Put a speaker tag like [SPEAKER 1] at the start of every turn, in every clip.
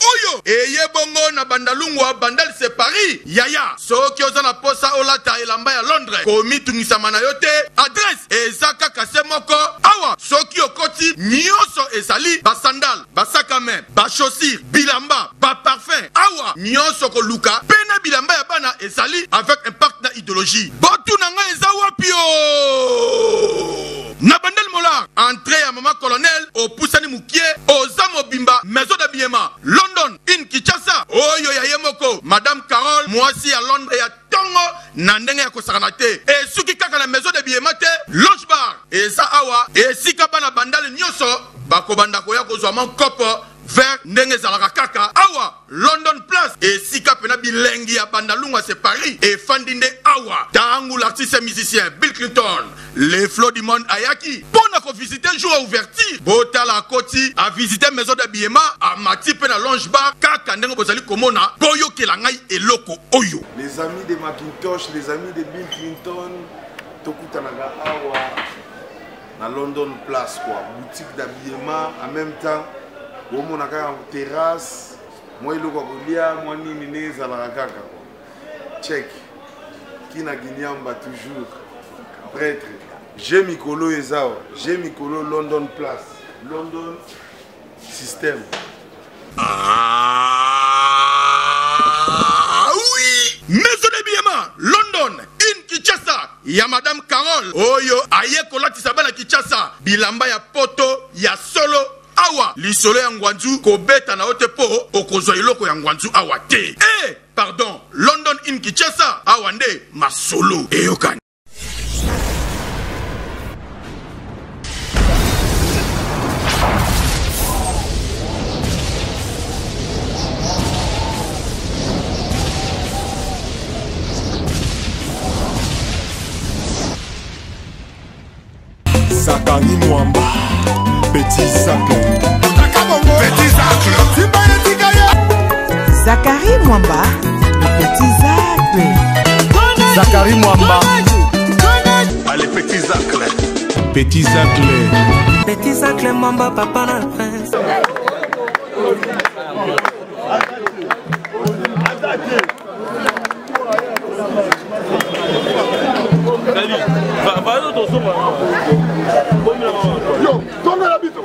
[SPEAKER 1] Oyo eye bongo na bandalungwa bandal c'est Paris. Yaya soki oza na posa olata elamba ya Londres komitungisama na yo te. Adresse ezaka kase moko awa soki okoti nyonso ezali ba sandal ba sac à main ba chaussures bilamba ba parfum awa nyonso koluka pena bilamba ya bana ezali avec impact na idéologie. Botu nanga eza wapi o na bandel mola entrée ya mama colonel au Poussani Mukie oza mobimba maison d'habillement London in Kinshasa oyo ya yemoko madame Carole mwasi ya Londres ya tongo na ndenge ya kosakana te e suki kaka na maison d'habillement te lounge bar eza awa e sika bana bandale nyonso bakobanda koya kozwa mankopo vers ndenge zalaka kaka awa London Place et sika pena bilengi ya bandalungwa c'est Paris et fandinde awa tangu l'artiste musicien Bill Clinton les flots du monde ayaki pona ko visiter jour à ouverture bota la koti a visiter maison d'habillement a mati pena lounge bar kaka ndenge bozali komona boyo kelangai eloko oyo
[SPEAKER 2] les amis de Macintosh les amis de Bill Clinton tokutanaga awa na London Place quoi boutique d'habillement en même temps au mon terrasse, moi il a moi ni neza la kaka. Check. Qui n'a Guignamba toujours. Prêtre. J'ai Mikolo Ezao. J'ai Mikolo London Place. London System.
[SPEAKER 1] Ah oui! Maison d'habillement London in Kinshasa. Ya madame Carole. Oyo aye kolati sabana Kinshasa. Bilamba ya poto ya solo. Awa lisolo ya ngwanzu kobeta na ote po okozwa iloko ya ngwanzu awa te. Pardon, London in Kinshasa awa nde masolo eyokani.
[SPEAKER 3] Zakari Mwamba Petit Zacle.
[SPEAKER 1] Petit Zacle.
[SPEAKER 4] Zakari Mwamba, le Petit Zacle.
[SPEAKER 3] Zakari Mwamba.
[SPEAKER 1] Allez, Petit Zacle.
[SPEAKER 3] Petit Zacle.
[SPEAKER 4] Petit Zacle Mwamba, papa na prince.
[SPEAKER 2] Yo, tourne la bite.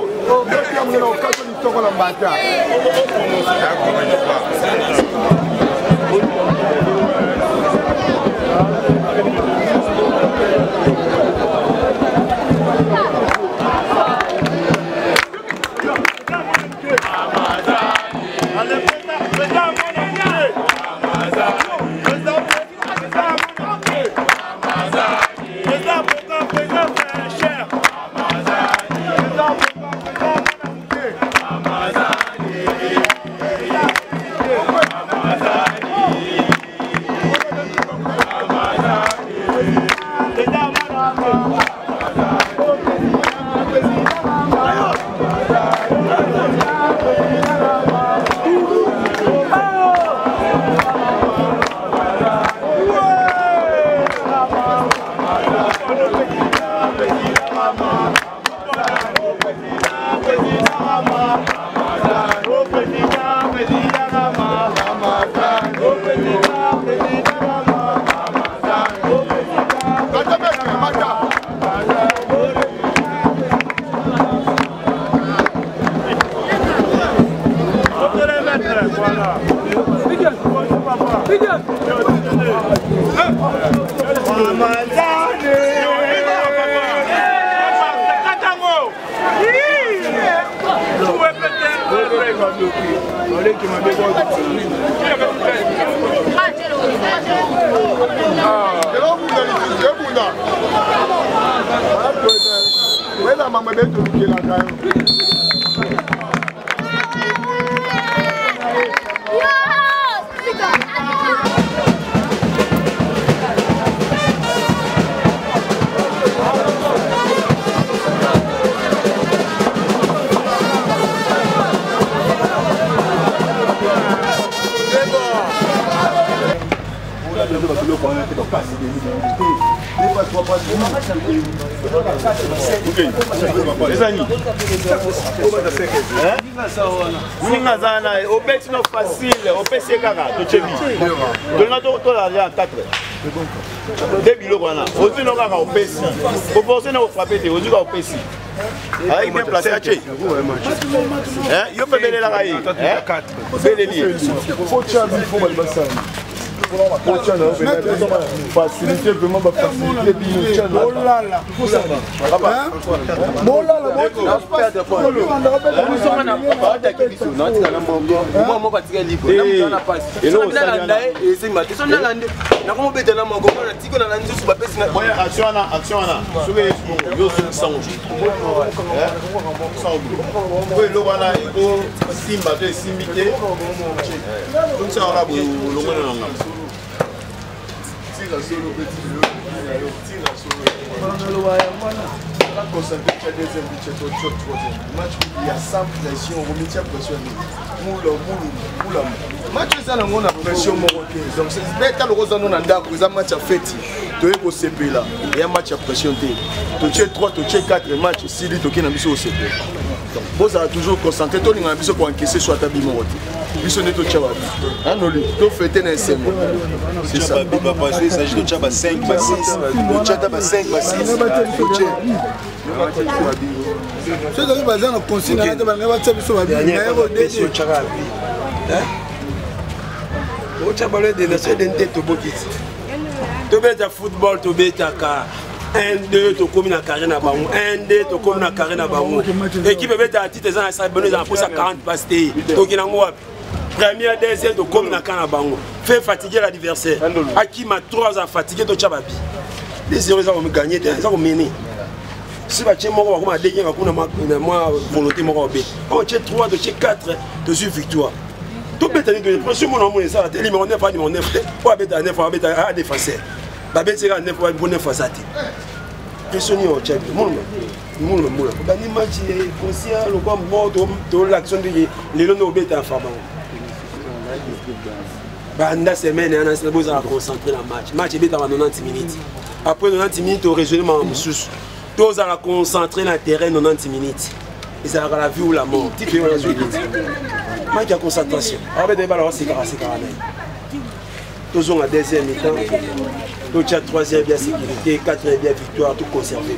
[SPEAKER 5] Avec bien placé à Tché. Il peut belé la raille. Belé lié.
[SPEAKER 3] Faciliter vraiment ma facilité. Oh là là.
[SPEAKER 5] Vous avez toujours concentré, tout le monde a encaissé soit à Bimorote. Vous êtes au Tchaba. Vous fêtez un SM. C'est ça. Il s'agit de Tchaba 5, 6. Le Tchaba 5, 6.
[SPEAKER 3] Ceux qui ont besoin de consigner, ils vont avoir des choses à dire.
[SPEAKER 6] Au Tchaba, les nations d'identité au Bokit. Tu veux dire football, tu veux dire 1-2, tu communes à carré na bango. 1-2, tu communes à carré na bango. L'équipe veut dire à titre de ça, bonne pour ça 40 pastés. Donc il en a première, deuxième, tu communes à carré na bango. Fait fatiguer l'adversaire. À qui m'a 3 ans fatigué, tu Tchababi. Les 0 ça va me gagner, ça va mener. Si tu as moi volonté, on tient 3, tu 4, tu suis victoire. Tout le temps, tu prends mon amour et ça, tu numéro 9, numéro 9, pour habiter à 9, pour habiter à défenseur. Babet sera 9 pour bonne fois ça. Questionner au Tchad, mon match est conscient, le quoi mort de l'action de l'élan au bête en femme. Banda semaine, on a besoin de concentrer le match. Le match est à 90 minutes. Après 90 minutes, au raisonnement, tous à concentrer dans le terrain 90 minutes. Et ça va la vie ou la mort. Type de résultat. Match à concentration. Après, des balles, c'est carré. Tous ont la deuxième mi-temps. Donc, tu as 3e bien sécurité, 4e bien victoire, tout conservé.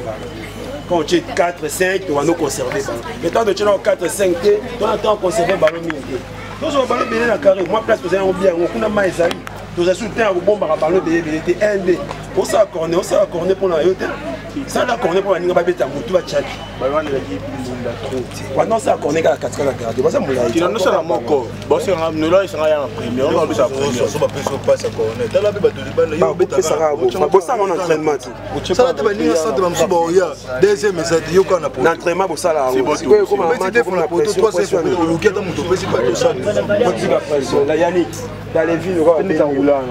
[SPEAKER 6] Quand tu as 4-5, tu vas nous conserver. Mais quand tu as 4-5, tu vas conserver le ballon militaire. Donc, on va ballon bien dans le carré. Moi, place, tu as un bien. On a maïs. Tu as soutenu un bon ballon bien. 1-2. On s'est accordé pour la yote. Ça, là, on est pour la ligne, on va mettre un moutou à Tchad. Non, ça, on est à 4 ans à garder. C'est ça, mon avis. Tu n'as pas mon corps. Bon, c'est un peu là, il sera en premier. On va le faire. On va pas se connaître. Tu as la bête de ça va en entraînement. Ça va te venir à centre de Moussa. Deuxième, mais ça dit qu'on a pour l'entraînement. C'est bon. C'est bon. Mais tu défends la poteau, toi, c'est pour le week-end. Tu peux pas tout ça. La Yannick, dans les villes, on va mettre un roulant.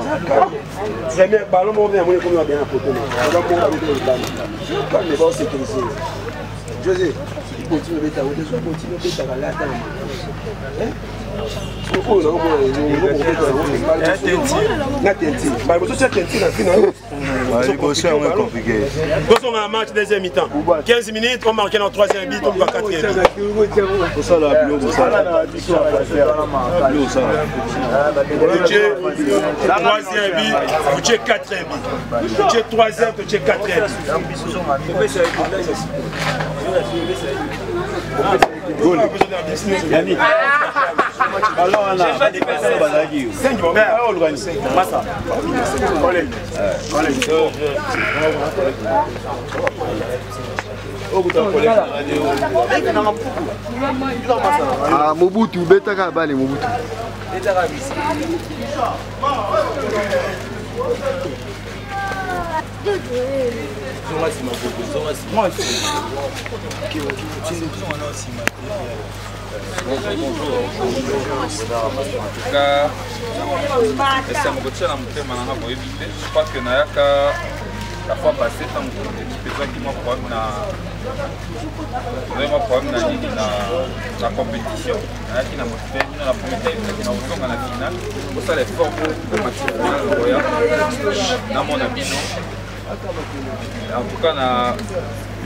[SPEAKER 6] C'est bien, ballon, on vient à bien un poteau. On va prendre le ballon. Quand les balles sécurisés, José, il continue à mettre à haute, il continue à mettre à la table. On a un match deuxième mi-temps. 15 minutes, on marque dans 3e but, on va 4e but. Pour ça, là, 3e but, tu es 4e but. Tu es 3e, tu es 4e but. Alors, on a 5 bon, mais on organise. Massa.
[SPEAKER 5] Ah, Mobutu, beta kabale Mobutu.
[SPEAKER 7] Je crois que la fois passée, quand l'équipe qui m'a problème la compétition, qui n'a motivé la première time, qui n'a autant à la finale. Pour ça, l'effort pour le match final, dans mon avis, En tout cas,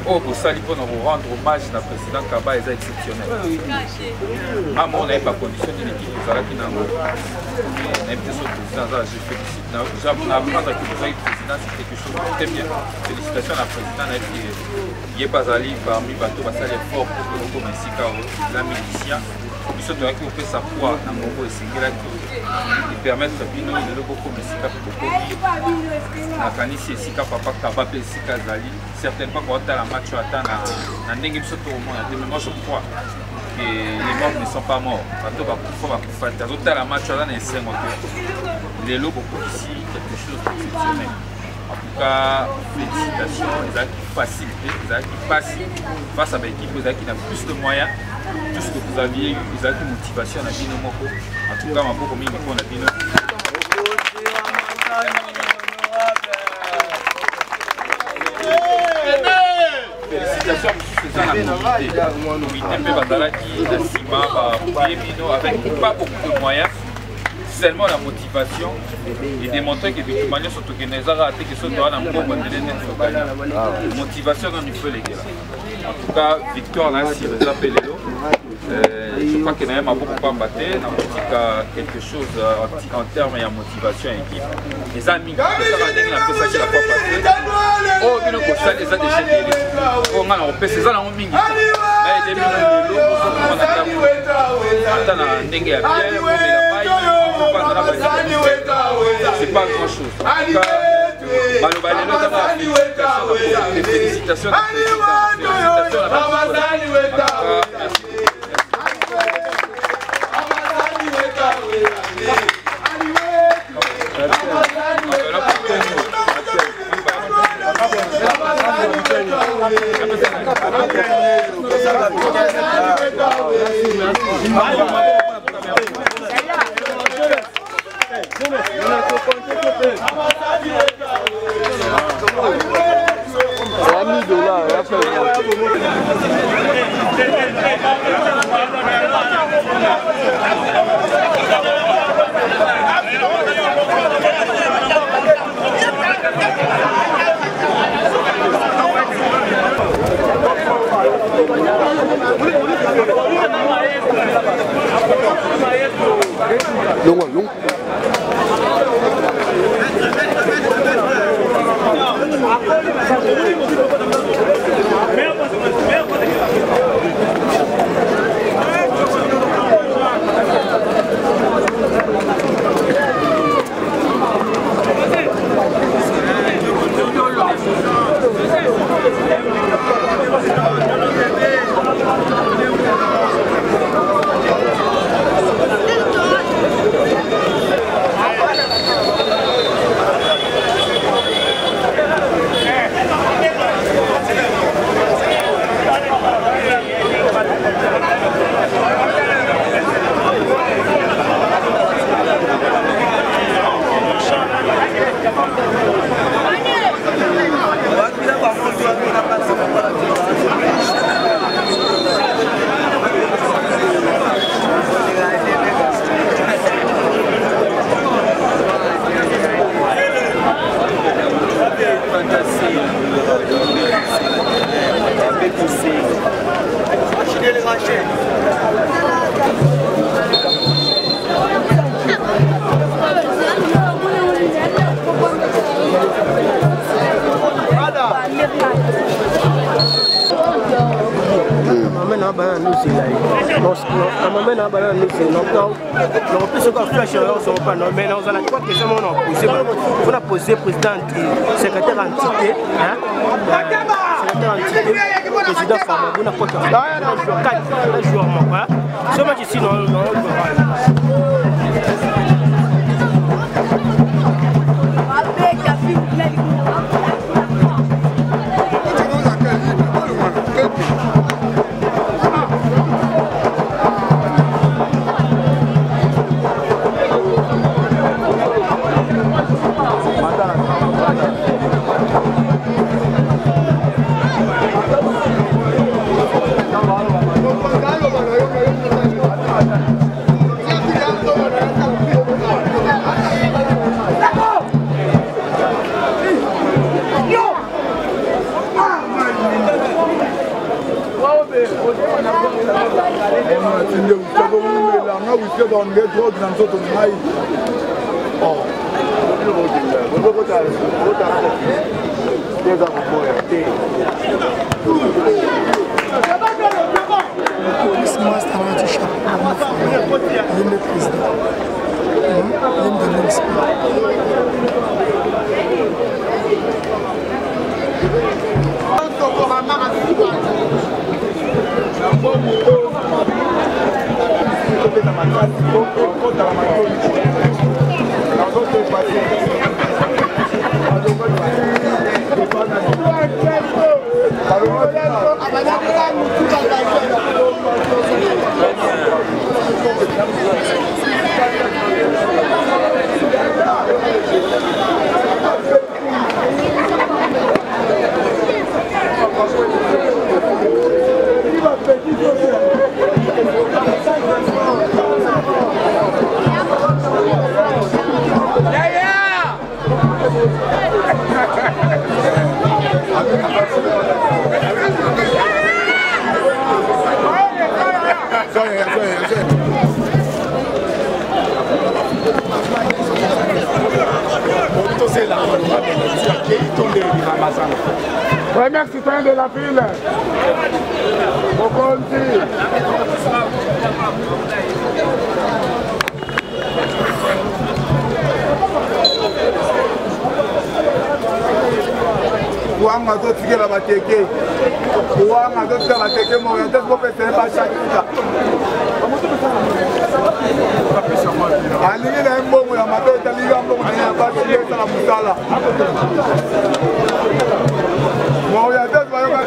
[SPEAKER 7] au Bossali pour nous rendre hommage à président Kaba est exceptionnel. À mon avis, pas condition de l'équipe de Zalaki Nango. Mais président, je félicite. J'apprends que vous avez président, c'est quelque chose de très bien. Félicitations à la présidente qui est basali parmi bateaux, parce qu'elle est fort pour que nous commencions la médecine. Nous sommes qui ont fait sa foi dans le Congo et Singelaki et permettre de nous de beaucoup de Sika Pokoki. La Kanisi et Sika Papa Kaba et Sika Zali. Certainement quand on a la match à attendre dans Nengim Soto au monde. Mais moi je crois que les morts ne sont pas morts. Bateau va pouvoir faire la match à attendre et c'est mon cœur. Les lots beaucoup ici, quelque chose d'exceptionnel. En tout cas, félicitations, les acquis facilités, les acquis faciles face à l'équipe, les acquis qui ont plus de moyens. Tout ce que vous aviez eu, les acquis motivation à Bino Moko. En tout cas, ma beaucoup mis pour la Bino. Félicitations, c'est ça la mobilité. Oui, Tempe Bazalaki, la Sima, Bino, avec pas beaucoup de moyens. Seulement la motivation et démontrer que de toute manière, surtout que les arrêtés qui sont dans la motivation dans le feu les gars. En tout cas, victoire là, si vous appelez l'eau. Je crois qu'il y a beaucoup à battre, quelque chose en termes de motivation et équipe. Les amis, ça va dire que ça qui la fois passée. Oh, mais le ça les a déchirés. Oh, on a ces gens là ont mis. Mais les début de l'eau, on a attends la dengue à bien, on met la paille. C'est pas grand chose. En tout cas, félicitations à la
[SPEAKER 8] on a posé président secrétaire entité, président Fama, on a porté un joueur moi. Ce match ici, non.
[SPEAKER 3] que dans les drogues dans notre maïs. Oh.
[SPEAKER 9] Police master a été chapé il est le président.
[SPEAKER 3] Premier citoyen de la ville, Bokonzi. Wanga totikela bateke wanga totikela bateke moyante kopesele bashakika alingi na mbongo ya mabe etalinga mbongo na basi esala mosala moyante bayoka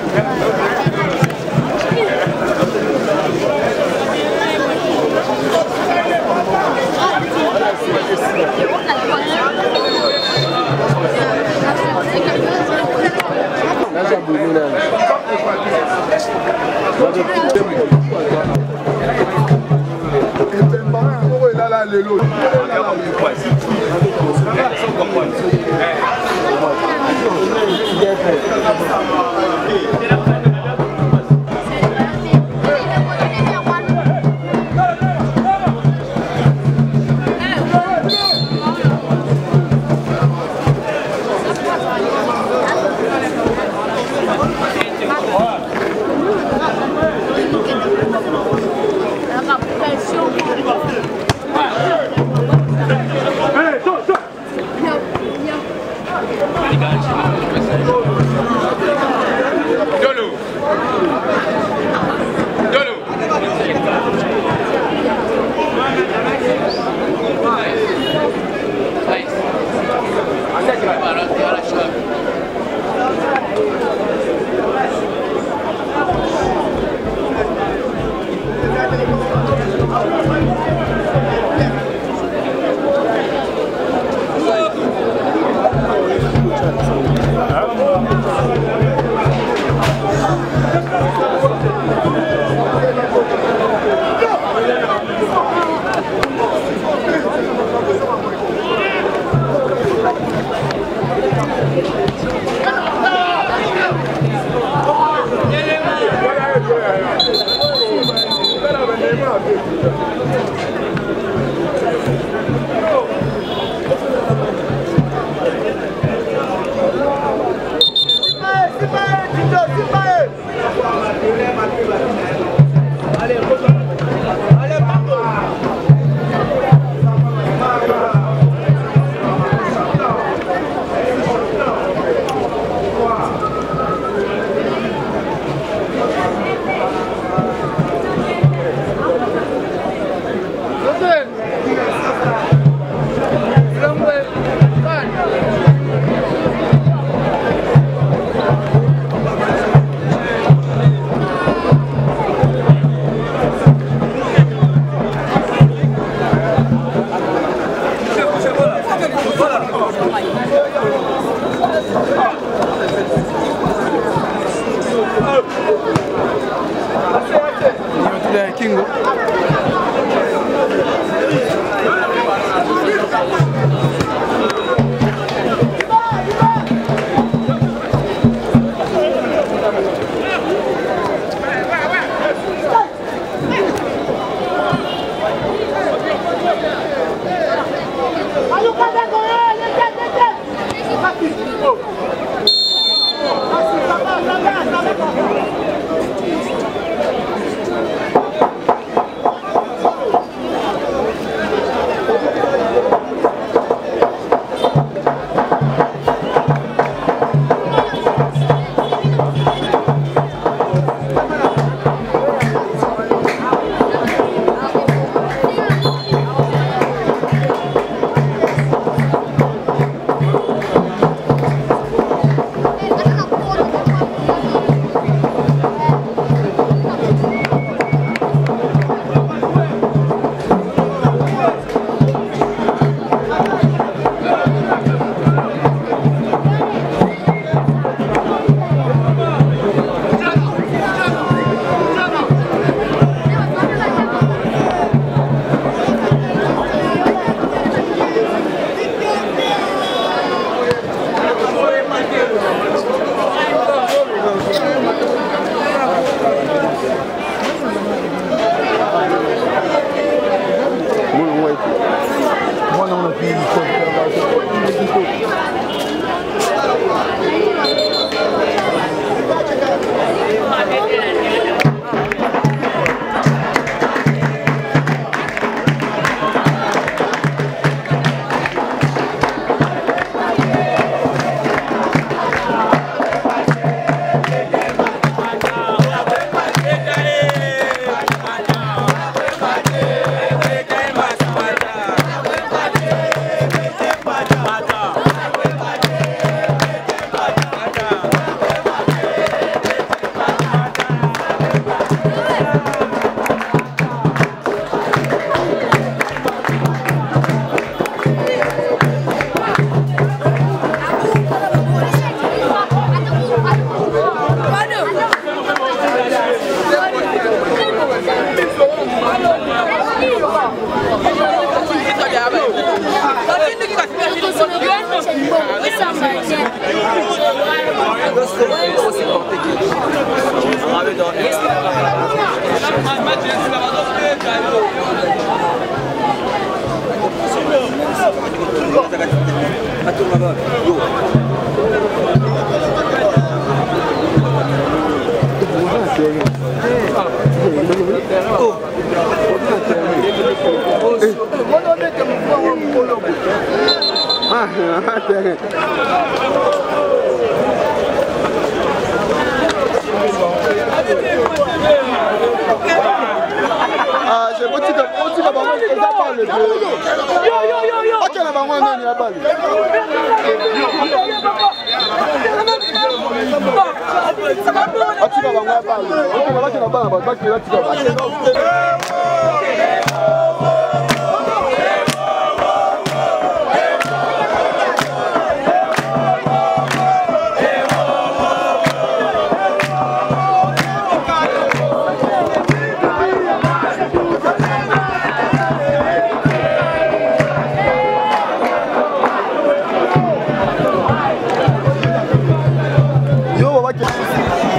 [SPEAKER 3] j'ai beau dire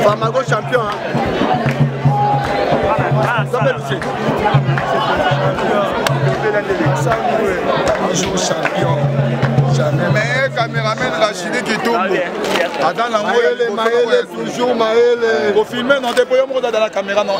[SPEAKER 3] Famago champion.
[SPEAKER 2] Un jour champion. Jamais. Mais caméraman Rachidi qui tombe. Attends, la Maëlle, toujours Maëlle. Pour filmer, non, t'es pas dans la caméra, non.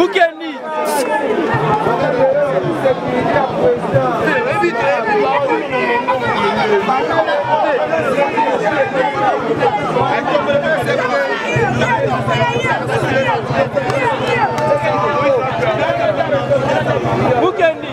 [SPEAKER 8] Bukeni. Bukeni.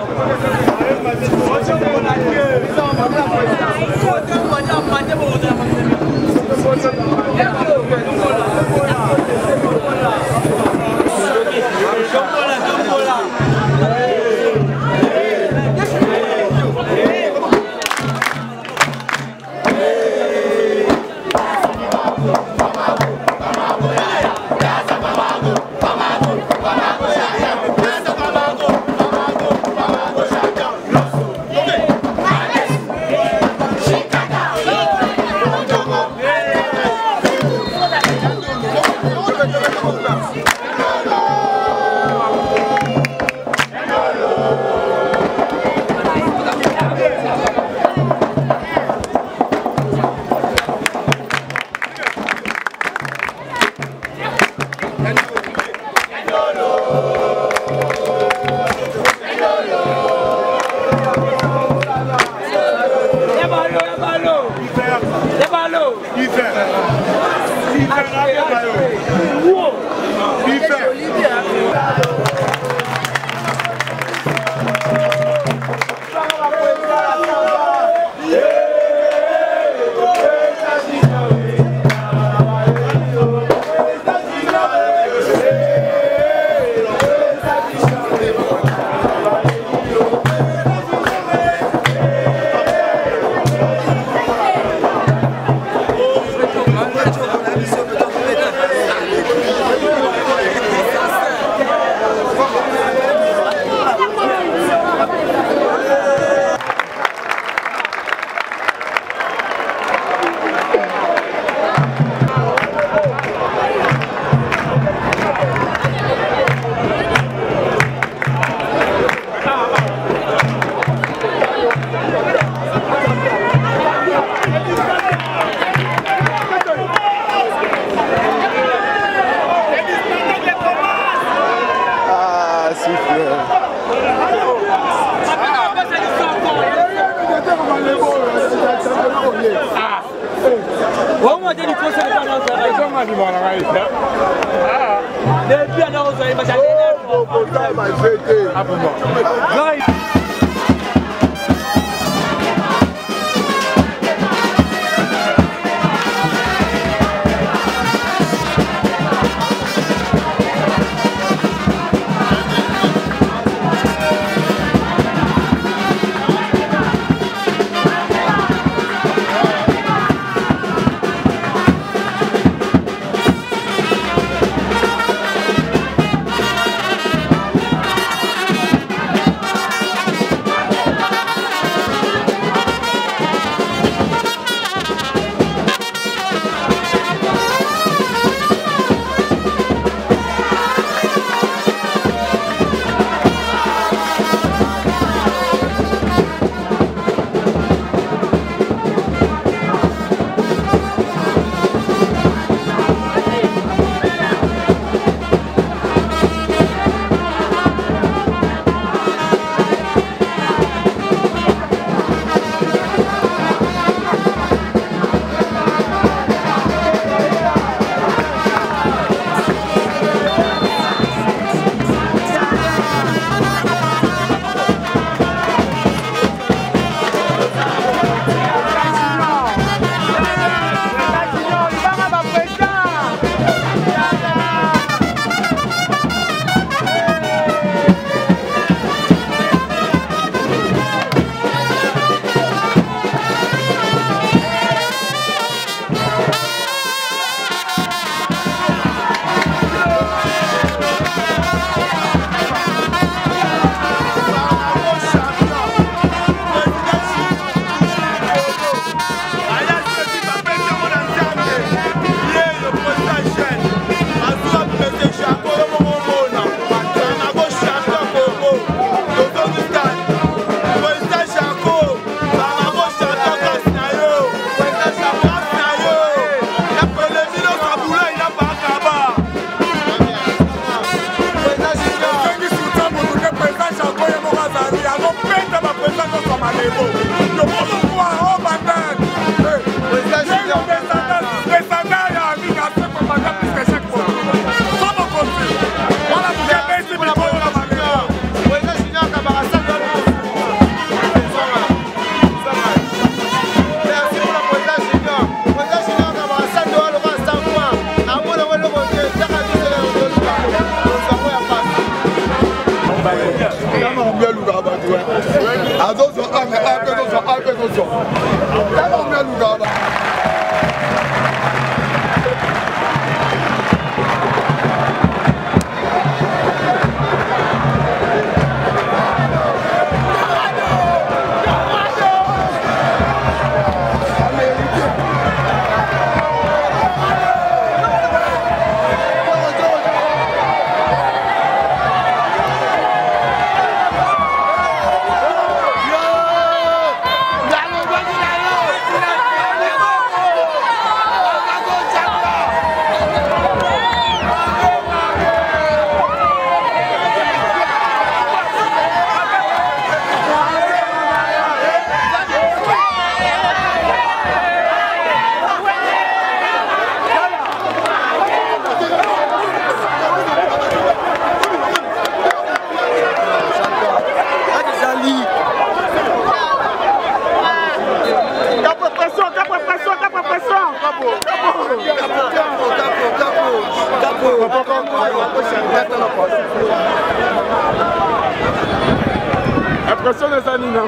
[SPEAKER 3] Impressione Sanina.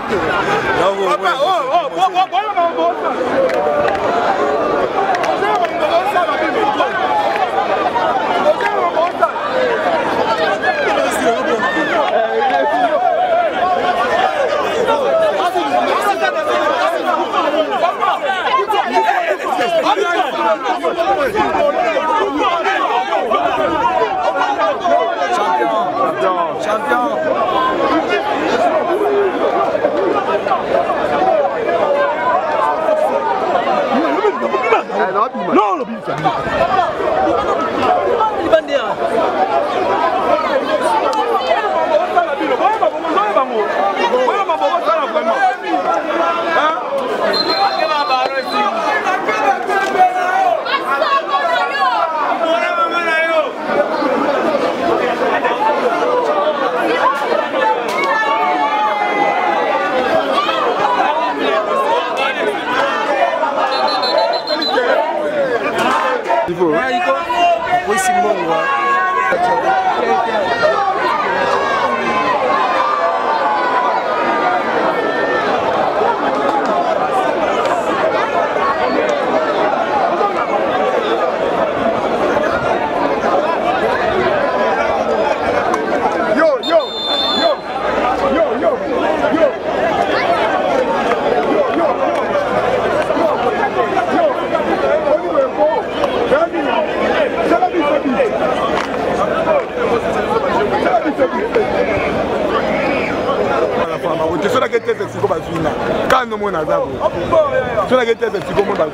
[SPEAKER 10] Non, le but. Quand nous avons sur la guette, c'est comme on a vu.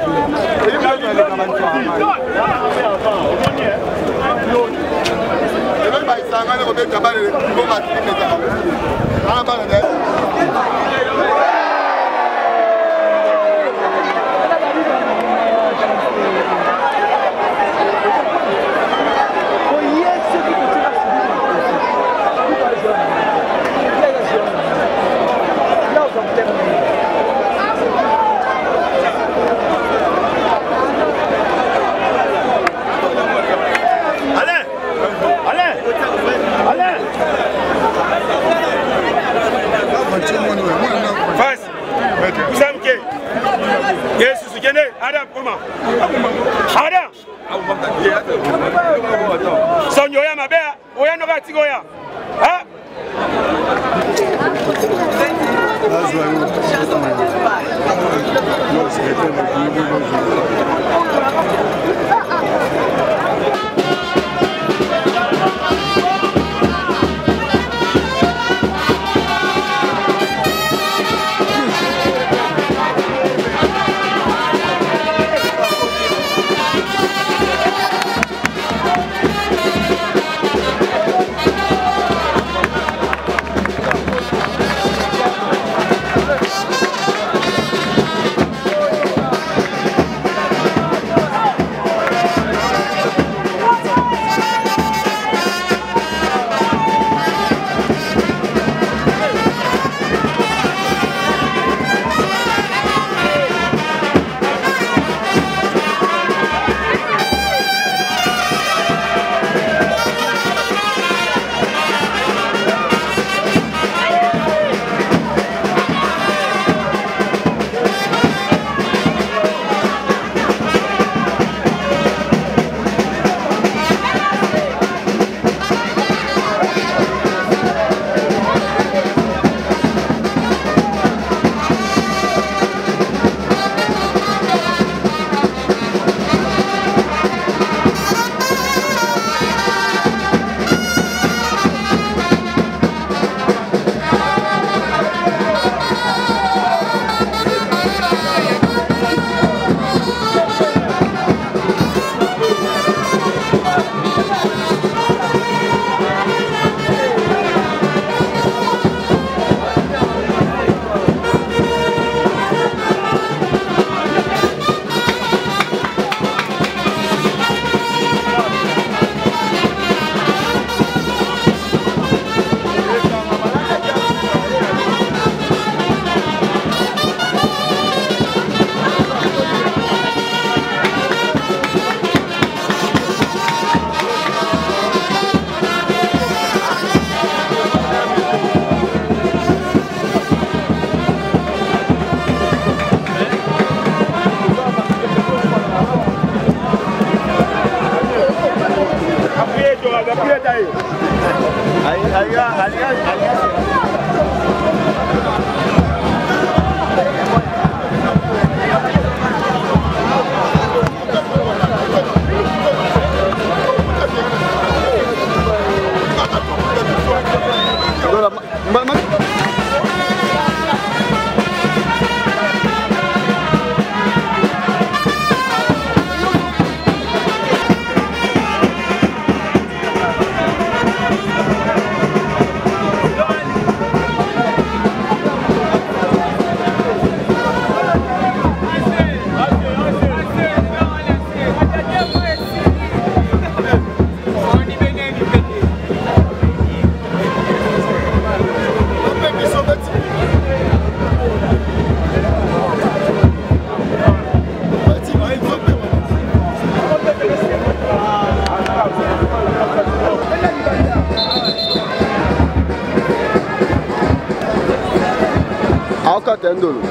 [SPEAKER 5] Tendolo.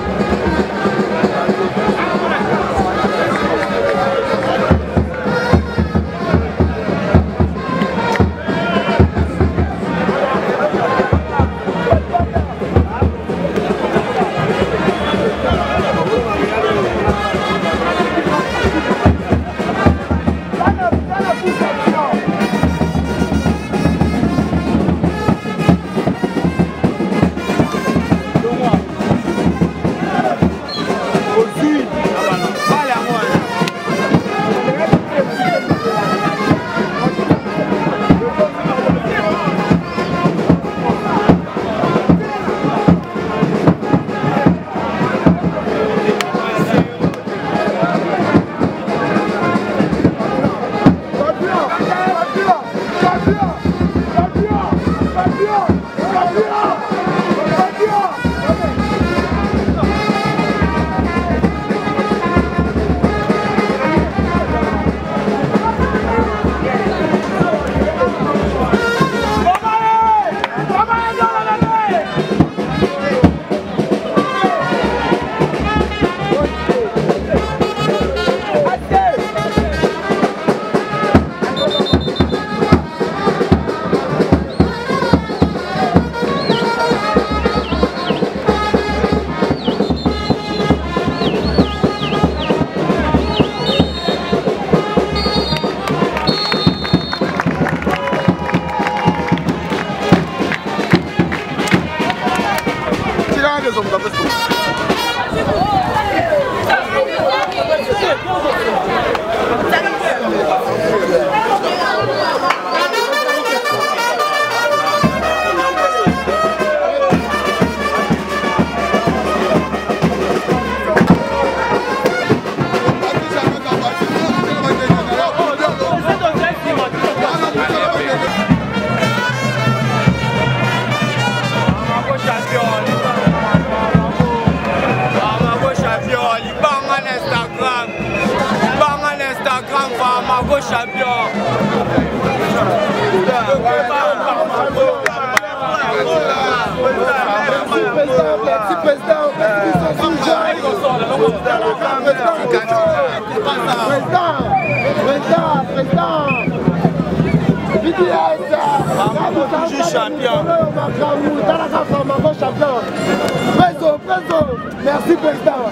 [SPEAKER 3] Merci président.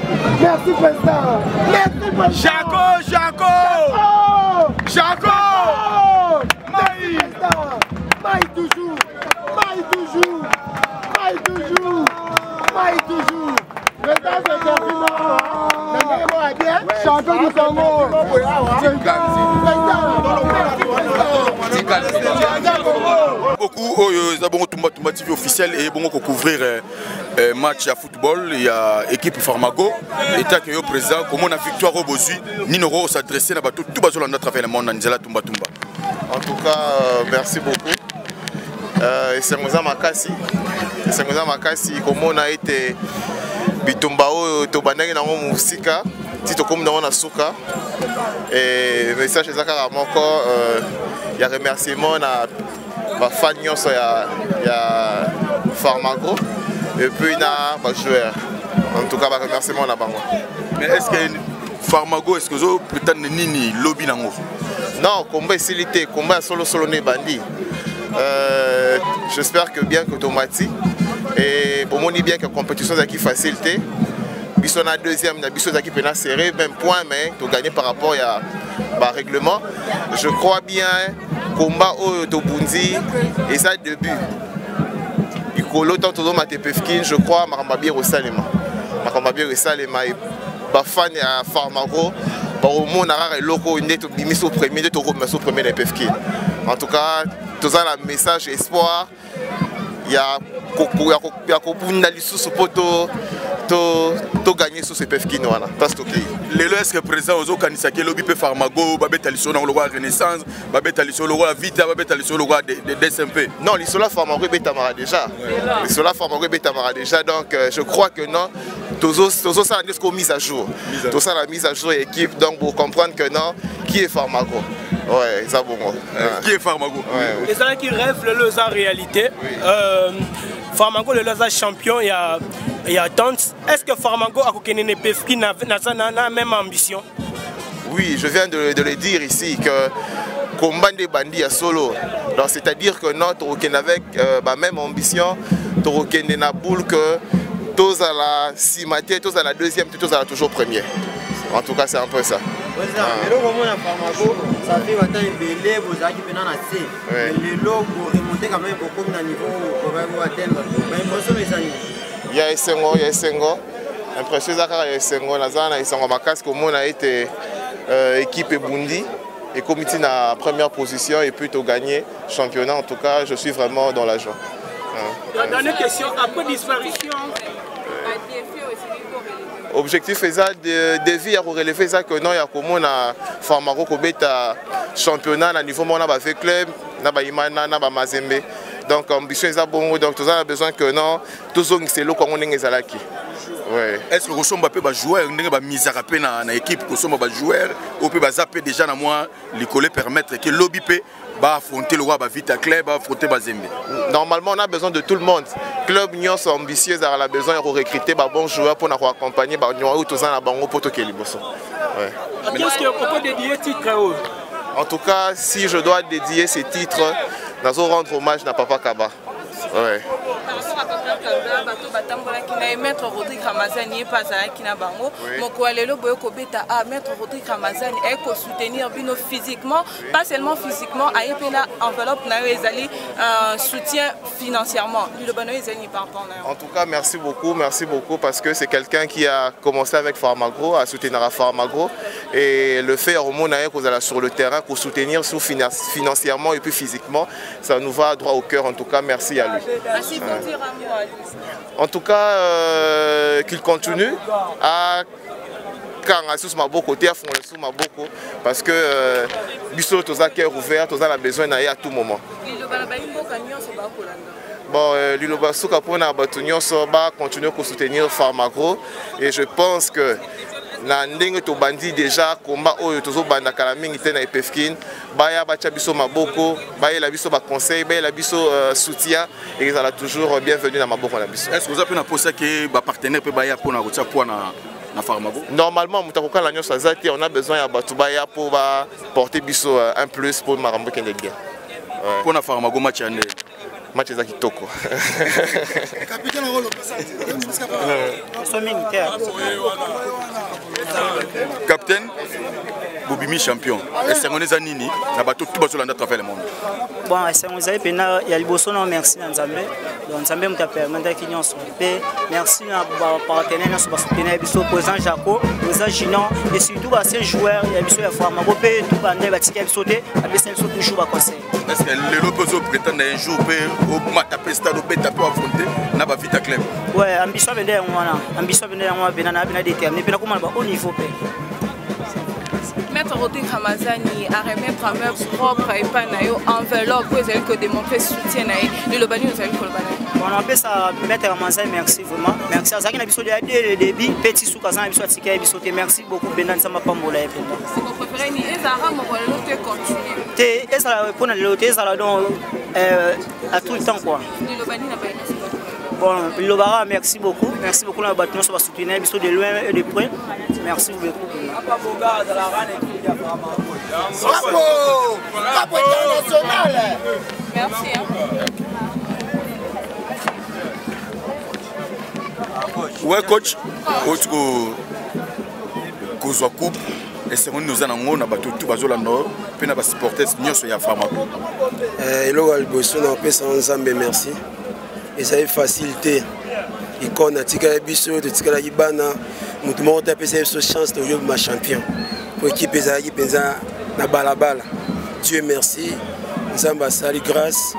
[SPEAKER 3] Merci président. Merci président.
[SPEAKER 10] Jaco.
[SPEAKER 3] Maï. Maï toujours. Président de Gervino. Champion du Congo.
[SPEAKER 1] Beaucoup bon Tumba TV officiel et bon couvrir match à football. Il y a équipe Farmago et tant que le président comment on a victoire au Bozui Ninoro s'adresser à tout bazol en travers le monde Nzela Tumba.
[SPEAKER 11] En tout cas merci beaucoup. C'est Makasi comment on a été Bitumbao Tobanaki na musika tito comme dans na suka et message ezaka moko ya remerciement na ba fan nyonso ya Farmago et puis na ba joueur en tout cas ba remerciement na bango.
[SPEAKER 1] Mais est-ce que Farmago est-ce que vous prétendez nini lobby nango?
[SPEAKER 11] Non, combat facilité, combat solo ne bandi. J'espère que bien que Tomati et pour moi bien que la compétition est facilité. Bisson a deuxième, Bisson qui peut serré, même point, mais tu gagné par rapport à règlement. Je crois bien combat au Tobundi et ça début. Du coup, l'autre tout le monde je crois Marambabir au Salema. Marambabir au Salema et Bafan à Farmago. Au monde a loco une dette au premier, de au premier des Pefkin. En tout cas, tout ça le message espoir. Il y a to gagner sur ces PFK voilà parce que
[SPEAKER 10] lelo est-ce que président ozo kanisa ke lobi pe Farmago babeta liso na loi Renaissance babeta liso loi Vita babeta liso loi de DSMP
[SPEAKER 11] non liso la Farmago betamara déjà liso la Farmago betamara déjà donc je crois que non tozo ça est qu'on mise à jour tout ça la mise à jour équipe donc pour comprendre que non qui est Farmago. Ouais, ça bon.
[SPEAKER 10] Qui est Farmago?
[SPEAKER 8] Et ça qui rêve le en réalité. Farmago le Loza champion il y a tant. Est-ce que Farmago a la même ambition?
[SPEAKER 11] Oui, je viens de le dire ici que combat des bandits à solo. C'est-à-dire que notre avec la même ambition, tu na boule que tous à la cimaté, tous à la deuxième, tous à la toujours première. En tout cas, c'est un peu ça.
[SPEAKER 12] Ça fait maintenant belé vous avez qui pendant assez les lots pour remonter quand même beaucoup de niveau pour atteindre mais impression les amis
[SPEAKER 11] il y a Sengo impression ça il y a Sengo nazana ils sont makas comme on a été équipe Bundi et comité na première position et puis tu gagner championnat en tout cas je suis vraiment dans la joie.
[SPEAKER 8] La dernière question après disparition
[SPEAKER 11] objectif est de vie à relever ça que non il y a comme on a Farmago Kobeta championnat à niveau mon avec club na ba Imana na ba Mazembe donc ambition est bon donc tout ça a besoin que non tous ceux qui c'est là comme on est zalaki. Ouais.
[SPEAKER 10] Est-ce que Rossomba peut ba joueur ndenge ba misara pe na équipe Rossomba ba joueur ou peut ba zapper déjà na moi les coller permettre que lobby peut va affronter le roi Vita Club, va affronter Bazembe.
[SPEAKER 11] Normalement, on a besoin de tout le monde. Club Nyon sont ambitieux, on a besoin de recruter des bons joueurs pour nous accompagner. En tout cas, si je dois dédier ces titres, nous allons rendre hommage à Papa Kaba. Ouais.
[SPEAKER 13] Maître Rodrigue Ramazani pas qui n'a bango mon koalelo boyo kobeta a Maître Rodrigue Ramazani et ko soutenir bino physiquement pas seulement physiquement a epela enveloppe na ezali soutien financièrement le bano ezali par rapport.
[SPEAKER 11] En tout cas merci beaucoup parce que c'est quelqu'un qui a commencé avec Farmago à soutenir Farmago et le fait au monde sur le terrain pour soutenir financièrement et puis physiquement ça nous va droit au cœur en tout cas merci à lui.
[SPEAKER 13] Merci pour dire
[SPEAKER 11] en tout cas, qu'il continue à parce que Bissot tous a cœur ouvert, tous a besoin d'aller à tout moment. Bon, Liloba Souka pour na batunyo soba continuer à soutenir Farmago et je pense que na ndenge to bandi déjà combat oyo tozo banda kala mingi te na Pefkin baya bacha biso maboko baya la biso ba conseil baya la biso soutien et ils sont toujours bienvenus na maboko na biso.
[SPEAKER 10] Est-ce que vous avez na posa que ba partenaire peut baya pour na rotia pour na Farmago?
[SPEAKER 11] Normalement mutakoka la nyosa zati on a besoin ya batu baya pour ba porter biso un plus pour marambo kende bien.
[SPEAKER 10] Pour na Farmago match ande
[SPEAKER 11] match za kitoko.
[SPEAKER 9] Capitaine rôle
[SPEAKER 10] Capitaine Bobimi champion. Est-ce qu'on est nini na bato tout baso landa travers le monde.
[SPEAKER 14] Bon, est-ce qu'on a pena ya liboso na merci Nzambe. Donc Nzambe mta permettre ki nyonso pe merci na partenaire nyonso ba soutenir biso président Jaco, président Ginon et surtout ba ces joueurs ya biso ya Farmago pe tout bande ba tika biso te abisa biso toujours ba conseil.
[SPEAKER 10] Est-ce que le loposo prétend un jour pe au mataper stade au beta pour affronter na ba Vita Club?
[SPEAKER 14] Ouais, ambition vende ngwana. Ambition vende ngwana benana bina déterminé pe na comment ba au niveau pe.
[SPEAKER 13] Maître Rodrigue Ramazani a remettre en main propre et pas nayo enveloppe pour essayer de démontrer soutien naï le lobani nous allons colbaner.
[SPEAKER 14] On appelle ça Maître Ramazani merci vraiment. Merci à Zaki na biso de débit petit sous kazan biso atika biso te merci beaucoup Benan sama pambola et Benan.
[SPEAKER 13] C'est mon préféré ni ezara mo te continuer.
[SPEAKER 14] Te ezara pour na le te ezara donc à tout le temps quoi.
[SPEAKER 13] Le lobani na pas.
[SPEAKER 14] Bon, Lobara, merci beaucoup na bâtiment sur soutenir biso de loin et de près. Merci beaucoup.
[SPEAKER 12] Bravo! Bravo international!
[SPEAKER 13] Merci.
[SPEAKER 10] Ouais, coach. Coach, kozwa coupe. Et c'est nous allons na bato tout bazolanda pe na ba supporters nyonso ya Farmago.
[SPEAKER 6] Eloko alboso na pesa nzambe merci. Ezali facilité. Icône atika biso de tika la bana mutu moko ta pesa biso chance de jouer ma champion. Pour équipe ezali penza na balabala. Dieu merci. Nzamba sali grâce.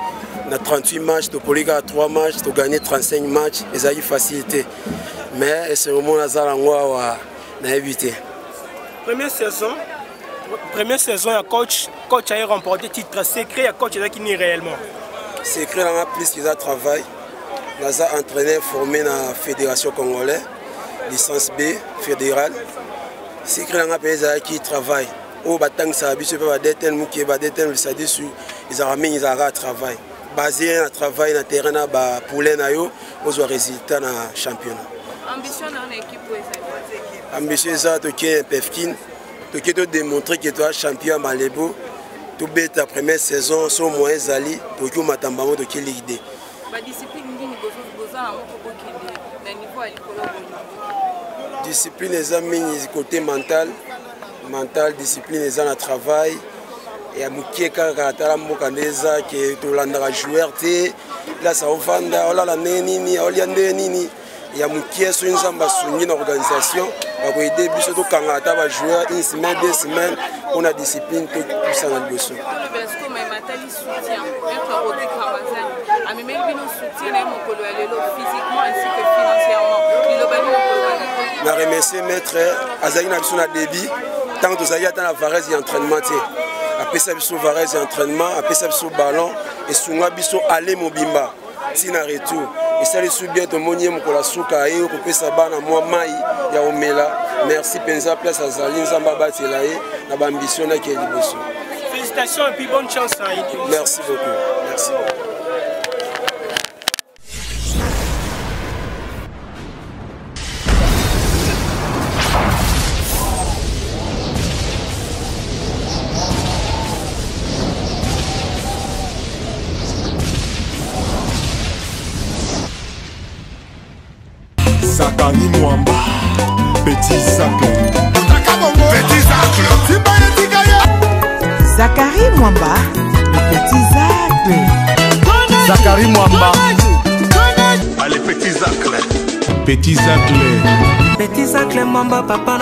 [SPEAKER 6] Na 38 matchs, to poliga 3 matchs, to gagner 35 matchs, ezali facilité. Mais c'est moment nazala ngwa na éviter.
[SPEAKER 8] Première saison, un coach a remporté titre secret, un coach qui n'est réellement.
[SPEAKER 6] Secret, on a plus qu'ils a travaillé. On a entraîné, formé dans la Fédération congolaise, licence B, fédérale. Secret, on a payé qui travaille. Au batang ça a biso pas déten mu qui ba déten ça dit sur ils ont ramené ils ont travail. Basé na travail na terrain na ba poulet na yo, aux résultats na championnat.
[SPEAKER 13] Ambition dans l'équipe pour les
[SPEAKER 6] ambition ça to qui Pefkin to qui te démontrer que tu es champion à Malebo to bet ta première saison sur moins Zali to qui matamba mo to qui l'idée
[SPEAKER 13] ba discipline ngini goza na moko kokende na niveau à l'école
[SPEAKER 6] discipline les amis côté mental discipline les ans à travail et à mukieka katala mboka ndeza que to landa joueur té là ça ovanda ola la nini oliande nini ya mukie so nzamba sungi na organisation ba ko aider biso to kanga ta ba joueur une semaine 2 semaines on a discipline to ça na biso
[SPEAKER 13] parce que mais matali soutien être Rodrigue Ramazani a même bino soutien na mokolo lelo physiquement ainsi que financièrement il obani mokolo
[SPEAKER 6] na remercier maître azali na biso na débit tant que zali ata na varese ya entraînement té après ça biso varese ya entraînement après ça biso ballon et sunga biso aller mobimba si na retour et ça les sous bien to monier mokola suka et ko pesa bana moi mai ya omela merci penza place azali nzamba batela e na ba ambition na ke liboso.
[SPEAKER 8] Félicitations et puis bonne chance à Idi.
[SPEAKER 6] Merci beaucoup. Merci beaucoup.
[SPEAKER 15] Zakari Mwamba, Petit Zacle.
[SPEAKER 4] Zakari Mwamba, le Petit Zacle.
[SPEAKER 15] Zakari Mwamba. Allez, Petit Zacle. Petit Zacle.
[SPEAKER 4] Petit Zacle Mwamba, papa.